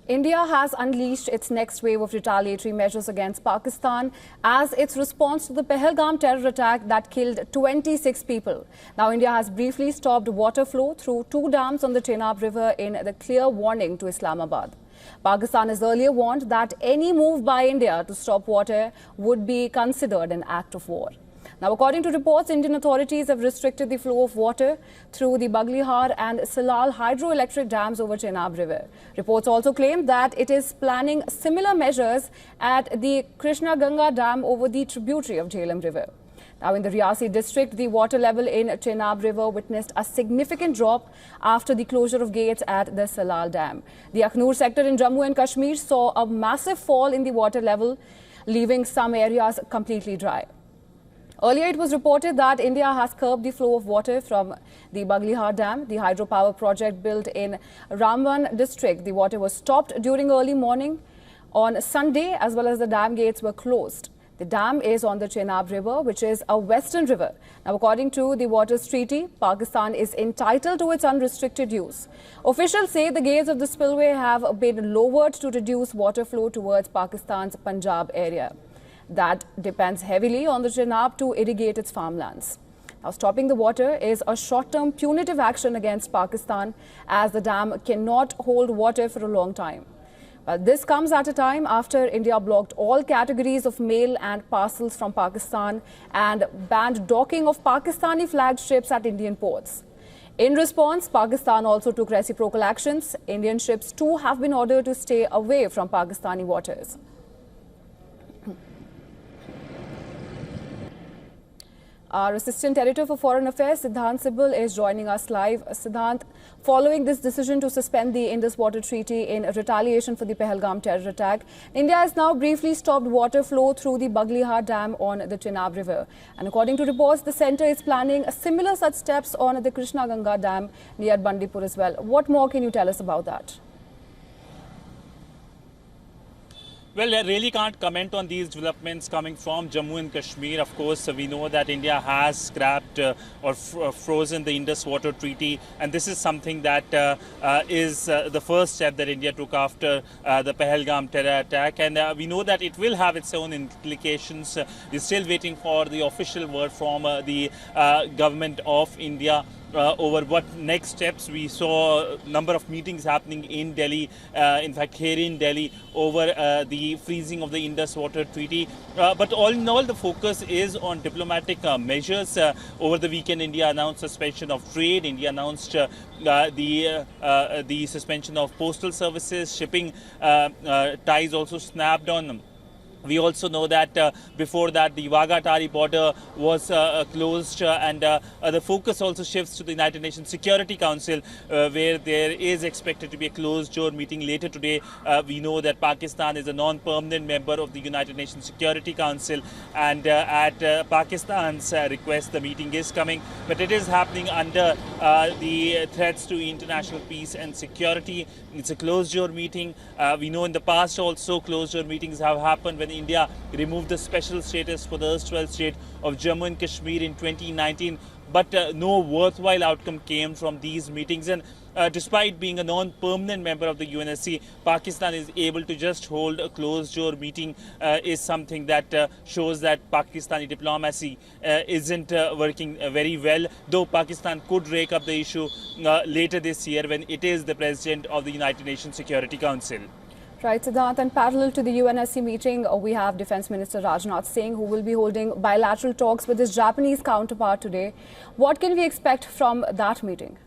India has unleashed its next wave of retaliatory measures against Pakistan as its response to the Pahalgam terror attack that killed 26 people. Now, India has briefly stopped water flow through two dams on the Chenab River in the clear warning to Islamabad. Pakistan has earlier warned that any move by India to stop water would be considered an act of war. Now, according to reports, Indian authorities have restricted the flow of water through the Baglihar and Salal hydroelectric dams over Chenab River. Reports also claim that it is planning similar measures at the Krishna Ganga Dam over the tributary of Jhelum River. Now, in the Riyasi district, the water level in Chenab River witnessed a significant drop after the closure of gates at the Salal Dam. The Akhnur sector in Jammu and Kashmir saw a massive fall in the water level, leaving some areas completely dry. Earlier, it was reported that India has curbed the flow of water from the Baglihar Dam, the hydropower project built in Ramban district. The water was stopped during early morning on Sunday, as well as the dam gates were closed. The dam is on the Chenab River, which is a western river. Now, according to the Waters Treaty, Pakistan is entitled to its unrestricted use. Officials say the gates of the spillway have been lowered to reduce water flow towards Pakistan's Punjab area. That depends heavily on the Chenab to irrigate its farmlands. Now, stopping the water is a short-term punitive action against Pakistan, as the dam cannot hold water for a long time. But this comes at a time after India blocked all categories of mail and parcels from Pakistan and banned docking of Pakistani flagged ships at Indian ports. In response, Pakistan also took reciprocal actions. Indian ships too have been ordered to stay away from Pakistani waters. Our Assistant Editor for Foreign Affairs, Siddhant Sibal, is joining us live. Siddhant, following this decision to suspend the Indus Waters Treaty in retaliation for the Pahalgam terror attack, India has now briefly stopped water flow through the Baglihar Dam on the Chenab River. And according to reports, the centre is planning similar such steps on the Krishna Ganga Dam near Bandipur as well. What more can you tell us about that? Well, I really can't comment on these developments coming from Jammu and Kashmir. Of course, we know that India has scrapped or frozen the Indus Waters Treaty, and this is something that is the first step that India took after the Pahalgam terror attack, and we know that it will have its own implications. We're still waiting for the official word from the government of India. Over what next steps. We saw a number of meetings happening in Delhi, in fact here in Delhi, over the freezing of the Indus Waters Treaty. But all in all, the focus is on diplomatic measures. Over the weekend, India announced suspension of trade. India announced the suspension of postal services. Shipping ties also snapped on them. We also know that before that the Wagah-Tari border was closed, and the focus also shifts to the United Nations Security Council, where there is expected to be a closed-door meeting later today. We know that Pakistan is a non-permanent member of the United Nations Security Council, and at Pakistan's request, the meeting is coming. But it is happening under the threats to international peace and security. It's a closed-door meeting. We know in the past also closed-door meetings have happened when India removed the special status for the erstwhile state of Jammu and Kashmir in 2019, but no worthwhile outcome came from these meetings. And despite being a non-permanent member of the UNSC, Pakistan is able to just hold a closed-door meeting is something that shows that Pakistani diplomacy isn't working very well, though Pakistan could rake up the issue later this year when it is the president of the United Nations Security Council. Right, Siddhant, and parallel to the UNSC meeting, we have Defence Minister Rajnath Singh, who will be holding bilateral talks with his Japanese counterpart today. What can we expect from that meeting?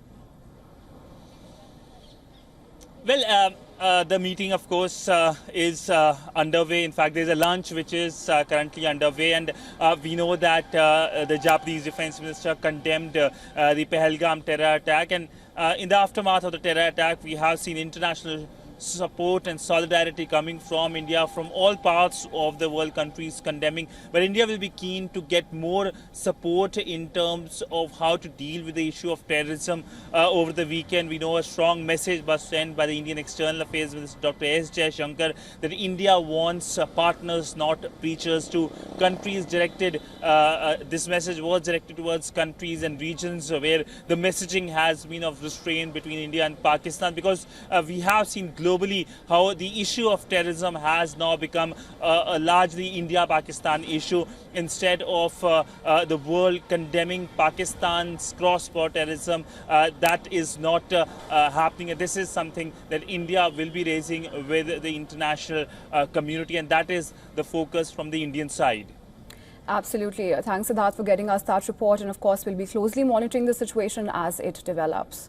Well, the meeting, of course, is underway. In fact, there's a lunch which is currently underway, and we know that the Japanese Defence Minister condemned the Pahalgam terror attack, and in the aftermath of the terror attack, we have seen international support and solidarity coming from India, from all parts of the world, countries condemning. But India will be keen to get more support in terms of how to deal with the issue of terrorism. Over the weekend, we know a strong message was sent by the Indian External Affairs Minister Dr. S. Jaishankar that India wants partners, not preachers, to countries directed. This message was directed towards countries and regions where the messaging has been of restraint between India and Pakistan, because we have seen global globally how the issue of terrorism has now become a largely India-Pakistan issue instead of the world condemning Pakistan's cross-border terrorism. That is not happening. This is something that India will be raising with the international community, and that is the focus from the Indian side. Absolutely. Thanks, Siddharth, for getting us that report. And of course, we'll be closely monitoring the situation as it develops.